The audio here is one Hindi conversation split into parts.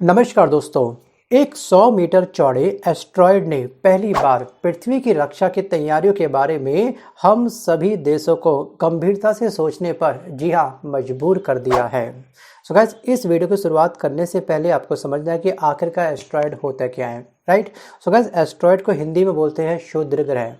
नमस्कार दोस्तों। एक 100 मीटर चौड़े एस्ट्रॉयड ने पहली बार पृथ्वी की रक्षा की तैयारियों के बारे में हम सभी देशों को गंभीरता से सोचने पर जी हाँ मजबूर कर दिया है। सो गाइस, इस वीडियो की शुरुआत करने से पहले आपको समझना है कि आखिरकार एस्ट्रॉयड होता क्या है, राइट। सो गाइस, एस्ट्रॉयड को हिंदी में बोलते हैं क्षुद्र ग्रह।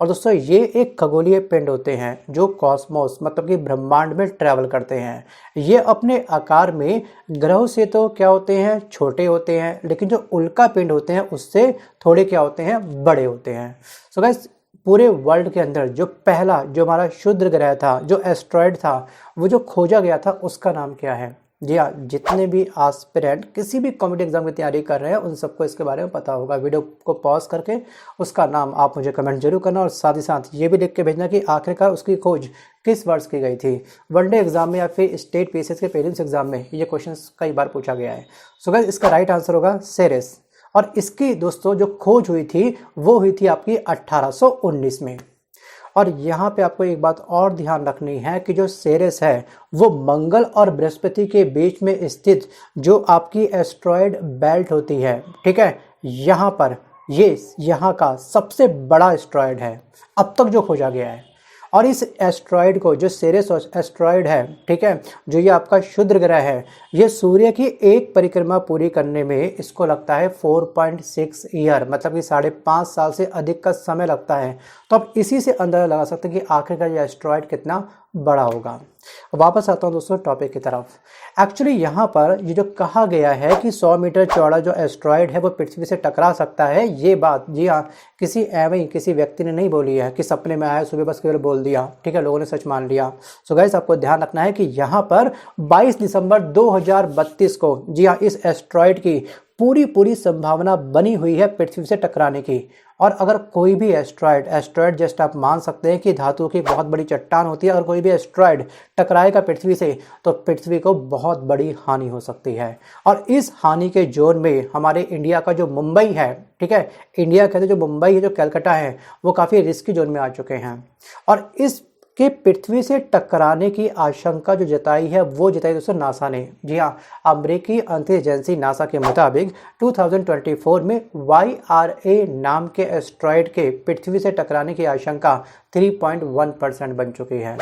और दोस्तों, ये एक खगोलीय पिंड होते हैं जो कॉस्मोस मतलब कि ब्रह्मांड में ट्रैवल करते हैं। ये अपने आकार में ग्रहों से तो क्या होते हैं, छोटे होते हैं, लेकिन जो उल्का पिंड होते हैं उससे थोड़े क्या होते हैं, बड़े होते हैं। सो गाइस, पूरे वर्ल्ड के अंदर जो पहला जो हमारा क्षुद्र ग्रह था, जो एस्ट्रॉयड था, वो जो खोजा गया था, उसका नाम क्या है? जी हाँ, जितने भी आस्पिरेंट किसी भी कॉम्पिटिटिव एग्जाम की तैयारी कर रहे हैं उन सबको इसके बारे में पता होगा। वीडियो को पॉज करके उसका नाम आप मुझे कमेंट जरूर करना, और साथ ही साथ ये भी लिख के भेजना कि आखिरकार उसकी खोज किस वर्ष की गई थी। वनडे एग्जाम में या फिर स्टेट पीसीएस के प्रीलिम्स एग्जाम में ये क्वेश्चन कई बार पूछा गया है। सो गाइस, इसका राइट आंसर होगा सेरेस। और इसकी दोस्तों जो खोज हुई थी वो हुई थी आपकी 1819 में। और यहाँ पे आपको एक बात और ध्यान रखनी है कि जो सेरेस है वो मंगल और बृहस्पति के बीच में स्थित जो आपकी एस्ट्रॉयड बेल्ट होती है, ठीक है, यहाँ पर ये यहाँ का सबसे बड़ा एस्ट्रॉयड है अब तक जो खोजा गया है। और इस एस्ट्रॉयड को, जो सेरेस एस्ट्रॉयड है, ठीक है, जो ये आपका क्षुद्र ग्रह है, ये सूर्य की एक परिक्रमा पूरी करने में इसको लगता है 4.6 ईयर, मतलब कि 5.5 साल से अधिक का समय लगता है। तो आप इसी से अंदाजा लगा सकते हैं कि आखिरकार ये एस्ट्रॉयड कितना बड़ा होगा। वापस आता हूँ दोस्तों टॉपिक की तरफ। एक्चुअली यहाँ पर ये जो कहा गया है कि 100 मीटर चौड़ा जो एस्ट्रॉयड है वो पृथ्वी से टकरा सकता है, ये बात जी हाँ किसी एवं किसी व्यक्ति ने नहीं बोली है कि सपने में आया सुबह बस केवल बोल दिया, ठीक है, लोगों ने सच मान लिया। सो गाइस, आपको ध्यान रखना है कि यहाँ पर 22 दिसंबर 2032 को जी हाँ इस एस्ट्रॉयड की पूरी संभावना बनी हुई है पृथ्वी से टकराने की। और अगर कोई भी एस्ट्रॉयड जस्ट आप मान सकते हैं कि धातु की बहुत बड़ी चट्टान होती है, अगर कोई भी एस्ट्रॉयड टकराएगा पृथ्वी से तो पृथ्वी को बहुत बड़ी हानि हो सकती है। और इस हानि के जोन में हमारे इंडिया का जो मुंबई है, ठीक है, इंडिया कहते जो मुंबई है, जो कलकत्ता है, वो काफ़ी रिस्की जोन में आ चुके हैं। और इस कि पृथ्वी से टकराने की आशंका जो जताई है वो जताई दोस्तों नासा ने। जी हाँ, अमेरिकी अंतरिक्ष एजेंसी नासा के मुताबिक 2024 में YRA नाम के एस्ट्रॉयड के पृथ्वी से टकराने की आशंका 3.1% बन चुकी है।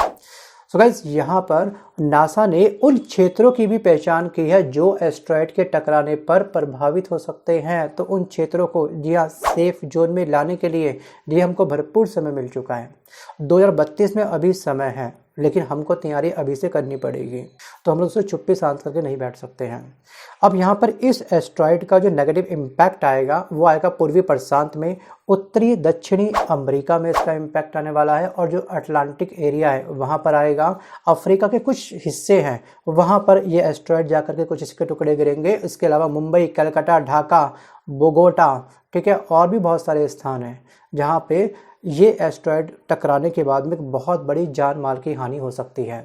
सो गाइस, यहाँ पर नासा ने उन क्षेत्रों की भी पहचान की है जो एस्ट्रॉयड के टकराने पर प्रभावित हो सकते हैं। तो उन क्षेत्रों को जी हाँ सेफ जोन में लाने के लिए जी हमको भरपूर समय मिल चुका है। 2032 में अभी समय है, लेकिन हमको तैयारी अभी से करनी पड़ेगी। तो हम लोग उसे चुप्पी शांत करके नहीं बैठ सकते हैं। अब यहाँ पर इस एस्ट्रॉयड का जो नेगेटिव इम्पैक्ट आएगा वो आएगा पूर्वी प्रशांत में, उत्तरी दक्षिणी अमेरिका में इसका इम्पैक्ट आने वाला है, और जो अटलांटिक एरिया है वहाँ पर आएगा। अफ्रीका के कुछ हिस्से हैं वहाँ पर ये एस्ट्रॉयड जाकर के कुछ इसके टुकड़े गिरेंगे। इसके अलावा मुंबई, कलकत्ता, ढाका, बोगोटा, ठीक है, और भी बहुत सारे स्थान हैं जहाँ पे ये एस्ट्रॉयड टकराने के बाद में बहुत बड़ी जान माल की हानि हो सकती है।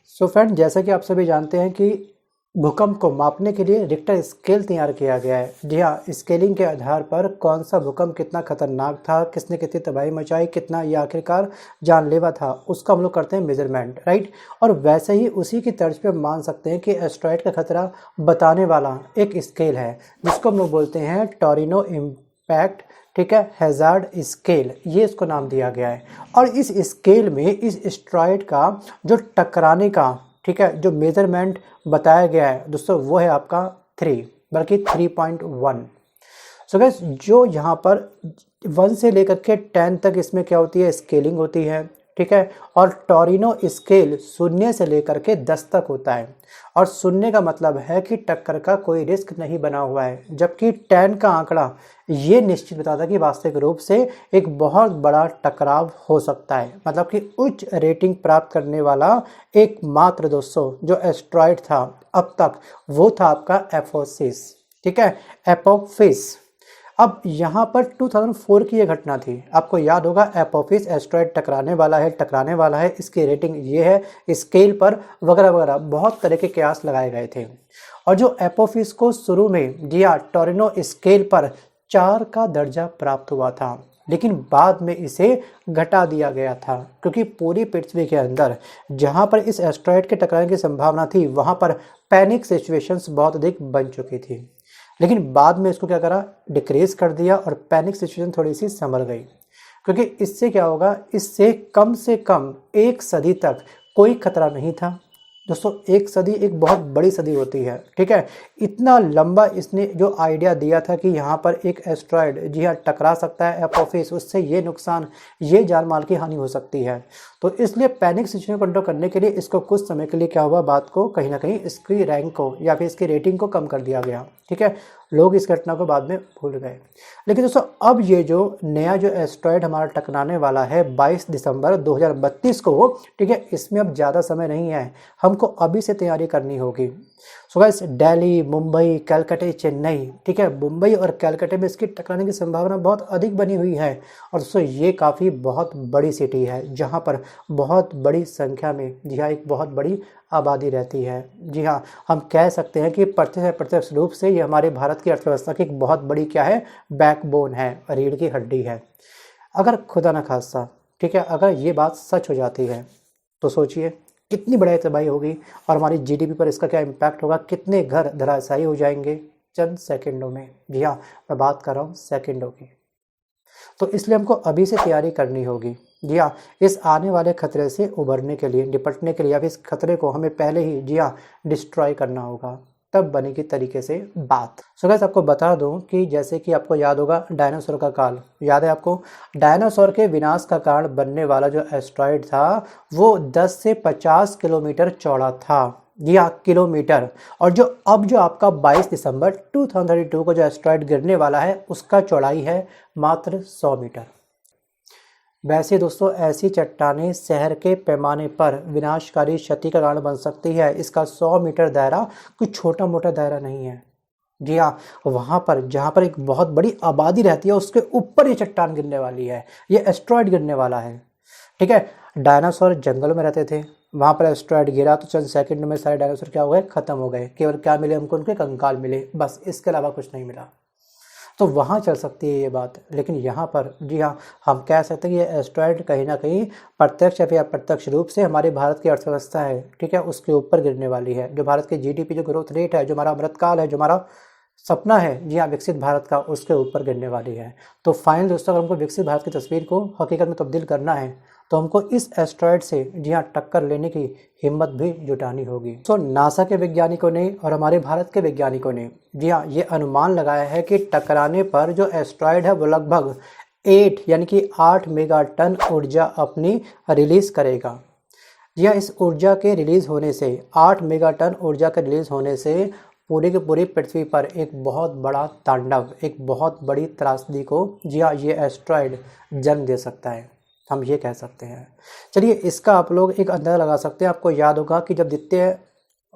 सो फ्रेंड, जैसा कि आप सभी जानते हैं कि भूकंप को मापने के लिए रिक्टर स्केल तैयार किया गया है। जी हाँ, स्केलिंग के आधार पर कौन सा भूकंप कितना खतरनाक था, किसने कितनी तबाही मचाई, कितना ये आखिरकार जानलेवा था, उसका हम लोग करते हैं मेजरमेंट, राइट। और वैसे ही उसी की तर्ज पे मान सकते हैं कि एस्ट्रॉयड का खतरा बताने वाला एक स्केल है जिसको हम लोग बोलते हैं टोरिनो इम्पैक्ट, ठीक है, हैजार्ड स्केल, ये इसको नाम दिया गया है। और इस स्केल में इस एस्ट्रॉयड का जो टकराने का, ठीक है, जो मेजरमेंट बताया गया है दोस्तों वो है आपका 3, बल्कि 3.1। सो गाइस, जो यहाँ पर 1 से लेकर के 10 तक इसमें क्या होती है, स्केलिंग होती है, ठीक है। और टोरिनो स्केल 0 से लेकर के 10 तक होता है। और 0 का मतलब है कि टक्कर का कोई रिस्क नहीं बना हुआ है, जबकि 10 का आंकड़ा ये निश्चित बताता है कि वास्तविक रूप से एक बहुत बड़ा टकराव हो सकता है। मतलब कि उच्च रेटिंग प्राप्त करने वाला एकमात्र दोस्तों जो एस्ट्रॉयड था अब तक वो था आपका एपोफिस, ठीक है, एपोफिस। अब यहाँ पर 2004 की ये घटना थी, आपको याद होगा, एपोफिस एस्ट्रॉयड टकराने वाला है, इसकी रेटिंग ये है स्केल पर, वगैरह वगैरह बहुत तरह के कयास लगाए गए थे। और जो एपोफिस को शुरू में जी हाँ टोरिनो स्केल पर 4 का दर्जा प्राप्त हुआ था, लेकिन बाद में इसे घटा दिया गया था, क्योंकि पूरी पृथ्वी के अंदर जहां पर इस एस्ट्रॉयड के टकराने की संभावना थी वहां पर पैनिक सिचुएशंस बहुत अधिक बन चुकी थी। लेकिन बाद में इसको क्या करा, डिक्रीज कर दिया और पैनिक सिचुएशन थोड़ी सी संभल गई, क्योंकि इससे क्या होगा, इससे कम से कम 1 सदी तक कोई खतरा नहीं था। दोस्तों 1 सदी एक बहुत बड़ी सदी होती है, ठीक है। इतना लंबा इसने जो आइडिया दिया था कि यहाँ पर एक एस्ट्रॉयड जी हाँ टकरा सकता है एपोफिस, उससे ये नुकसान, ये जान माल की हानि हो सकती है। तो इसलिए पैनिक सिचुएशन कंट्रोल करने के लिए इसको कुछ समय के लिए क्या हुआ, बात को कहीं ना कहीं इसकी रैंक को या फिर इसकी रेटिंग को कम कर दिया गया, ठीक है। लोग इस घटना को बाद में भूल गए। लेकिन दोस्तों अब ये जो नया जो एस्ट्रॉयड हमारा टकराने वाला है 22 दिसंबर 2032 को, ठीक है, इसमें अब ज़्यादा समय नहीं है, हमको अभी से तैयारी करनी होगी। सो गाइस दिल्ली, मुंबई, कलकत्ता, चेन्नई, ठीक है, मुंबई और कलकत्ता में इसकी टकराने की संभावना बहुत अधिक बनी हुई है। और दोस्तों ये काफ़ी बहुत बड़ी सिटी है जहाँ पर बहुत बड़ी संख्या में जी हाँ एक बहुत बड़ी आबादी रहती है। जी हाँ, हम कह सकते हैं कि प्रत्यक्ष रूप से ये हमारे भारत की अर्थव्यवस्था की एक बहुत बड़ी क्या है, बैकबोन है, रीढ़ की हड्डी है। अगर खुदा न खास्ता, ठीक है, अगर ये बात सच हो जाती है तो सोचिए कितनी बड़ी तबाही होगी और हमारी जीडीपी पर इसका क्या इम्पैक्ट होगा, कितने घर धराशायी हो जाएंगे चंद सेकंडों में। जी हाँ, मैं बात कर रहा हूँ सेकंडों की। तो इसलिए हमको अभी से तैयारी करनी होगी। जी हाँ, इस आने वाले खतरे से उभरने के लिए, निपटने के लिए, या फिर इस खतरे को हमें पहले ही जी हाँ डिस्ट्रॉय करना होगा, तब बनेगी तरीके से बात। सो गाइस आपको बता दूं कि जैसे कि आपको याद होगा डायनासोर का काल, याद है आपको, डायनासोर के विनाश का कारण बनने वाला जो एस्ट्रॉयड था वो 10 से 50 किलोमीटर चौड़ा था। जी हाँ, किलोमीटर। और जो अब जो आपका 22 दिसंबर 2032 को जो एस्ट्रॉयड गिरने वाला है उसका चौड़ाई है मात्र 100 मीटर। वैसे दोस्तों ऐसी चट्टानें शहर के पैमाने पर विनाशकारी क्षति का कारण बन सकती है। इसका 100 मीटर दायरा कोई छोटा मोटा दायरा नहीं है। जी हाँ, वहाँ पर जहाँ पर एक बहुत बड़ी आबादी रहती है उसके ऊपर ये चट्टान गिरने वाली है, ये एस्ट्रॉयड गिरने वाला है, ठीक है। डायनासोर जंगलों में रहते थे, वहाँ पर एस्ट्रॉयड गिरा तो चंद सेकंड में सारे डायनासोर क्या हो गए, खत्म हो गए। केवल क्या मिले हमको, उनके कंकाल मिले, बस, इसके अलावा कुछ नहीं मिला। तो वहाँ चल सकती है ये बात, लेकिन यहाँ पर जी हाँ हम कह सकते हैं कि ये एस्ट्रॉयड कहीं ना कहीं प्रत्यक्ष या फिर अप्रत्यक्ष रूप से हमारे भारत की अर्थव्यवस्था है, ठीक है, उसके ऊपर गिरने वाली है। जो भारत की जीडीपी जो ग्रोथ रेट है, जो हमारा अमृतकाल है, जो हमारा सपना है जी हाँ विकसित भारत का, उसके ऊपर गिरने वाली है। तो फाइनल दोस्तों अगर हमको विकसित भारत की तस्वीर को हकीकत में तब्दील करना है तो हमको इस एस्ट्रॉयड से जी हाँ टक्कर लेने की हिम्मत भी जुटानी होगी। तो नासा के वैज्ञानिकों ने और हमारे भारत के वैज्ञानिकों ने जी हाँ ये अनुमान लगाया है कि टकराने पर जो एस्ट्रॉयड है वो लगभग 8 मेगाटन ऊर्जा अपनी रिलीज करेगा। जी हाँ, इस ऊर्जा के रिलीज होने से 8 मेगाटन ऊर्जा के रिलीज होने से पूरी की पूरी पृथ्वी पर एक बहुत बड़ा तांडव, एक बहुत बड़ी त्रासदी को जी हाँ ये एस्ट्रॉयड जन्म दे सकता है, हम ये कह सकते हैं। चलिए इसका आप लोग एक अंदाज़ा लगा सकते हैं। आपको याद होगा कि जब द्वितीय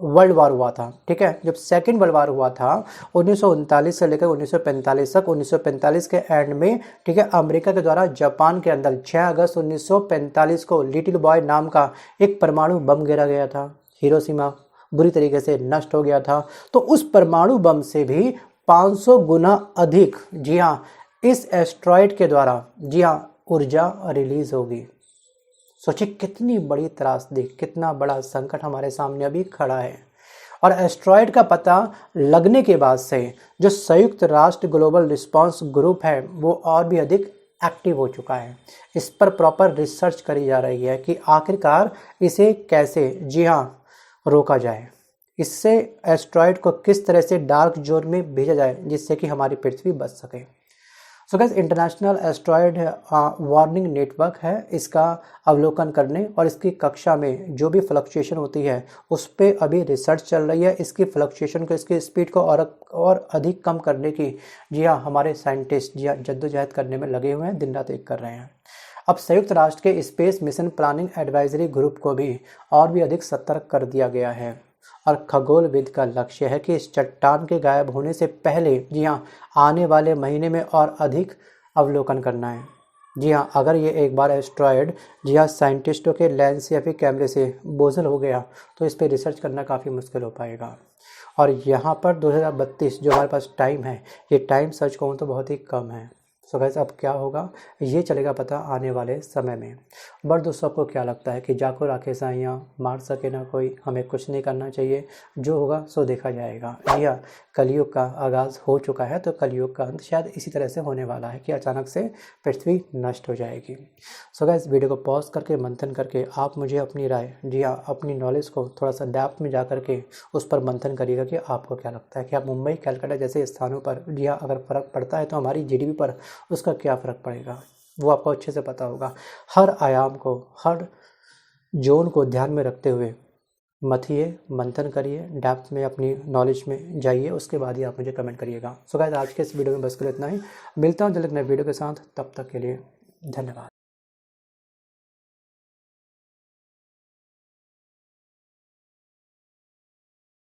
वर्ल्ड वार हुआ था, ठीक है, जब सेकेंड वर्ल्ड वार हुआ था 1939 से लेकर 1945 तक, 1945 के एंड में, ठीक है, अमेरिका के द्वारा जापान के अंदर 6 अगस्त 1945 को लिटिल बॉय नाम का एक परमाणु बम गिरा गया था। हिरोशिमा बुरी तरीके से नष्ट हो गया था। तो उस परमाणु बम से भी 500 गुना अधिक जी हाँ इस एस्ट्रॉयड के द्वारा जी हाँ ऊर्जा रिलीज होगी। सोचिए कितनी बड़ी त्रासदी, कितना बड़ा संकट हमारे सामने अभी खड़ा है। और एस्ट्रॉयड का पता लगने के बाद से जो संयुक्त राष्ट्र ग्लोबल रिस्पांस ग्रुप है वो और भी अधिक एक्टिव हो चुका है। इस पर प्रॉपर रिसर्च करी जा रही है कि आखिरकार इसे कैसे जी हाँ रोका जाए, इससे एस्ट्रॉयड को किस तरह से डार्क जोन में भेजा जाए जिससे कि हमारी पृथ्वी बच सके। So guys international asteroid warning network है, इसका अवलोकन करने और इसकी कक्षा में जो भी फ्लक्चुएशन होती है उस पर अभी रिसर्च चल रही है। इसकी फ्लक्चुएशन को, इसकी स्पीड को और अधिक कम करने की जी हाँ हमारे साइंटिस्ट जी हाँ जद्दोजहद करने में लगे हुए हैं, दिन रात एक कर रहे हैं। अब संयुक्त राष्ट्र के space mission planning advisory group को भी और भी अधिक सतर्क कर दिया गया है और खगोलविद का लक्ष्य है कि इस चट्टान के गायब होने से पहले जी हाँ आने वाले महीने में और अधिक अवलोकन करना है। जी हाँ, अगर ये एक बार एस्ट्रॉयड जी हाँ साइंटिस्टों के लेंस या फिर कैमरे से बोझल हो गया तो इस पर रिसर्च करना काफ़ी मुश्किल हो पाएगा। और यहाँ पर 2032 जो हमारे पास टाइम है, ये टाइम सच कहूँ तो बहुत ही कम है। सो गाइस अब क्या होगा ये चलेगा पता आने वाले समय में। बट दोस्तों आपको क्या लगता है कि जाको राखे साइयाँ मार सके ना कोई, हमें कुछ नहीं करना चाहिए, जो होगा सो देखा जाएगा। जी हाँ, कलयुग का आगाज़ हो चुका है, तो कलयुग का अंत शायद इसी तरह से होने वाला है कि अचानक से पृथ्वी नष्ट हो जाएगी। सो गाइस वीडियो को पॉज करके मंथन करके आप मुझे अपनी राय, जी हाँ अपनी नॉलेज को थोड़ा सा डेप्थ में जा करके उस पर मंथन करिएगा कि आपको क्या लगता है कि आप मुंबई कलकत्ता जैसे स्थानों पर, जी हाँ अगर फ़र्क पड़ता है तो हमारी जीडीपी पर उसका क्या फ़र्क पड़ेगा वो आपको अच्छे से पता होगा। हर आयाम को, हर जोन को ध्यान में रखते हुए मथिए, मंथन करिए, डेप्थ में अपनी नॉलेज में जाइए, उसके बाद ही आप मुझे कमेंट करिएगा। सो गाइस आज के इस वीडियो में बस के लिए इतना ही, मिलता हूँ जल्द एक नए वीडियो के साथ, तब तक के लिए धन्यवाद।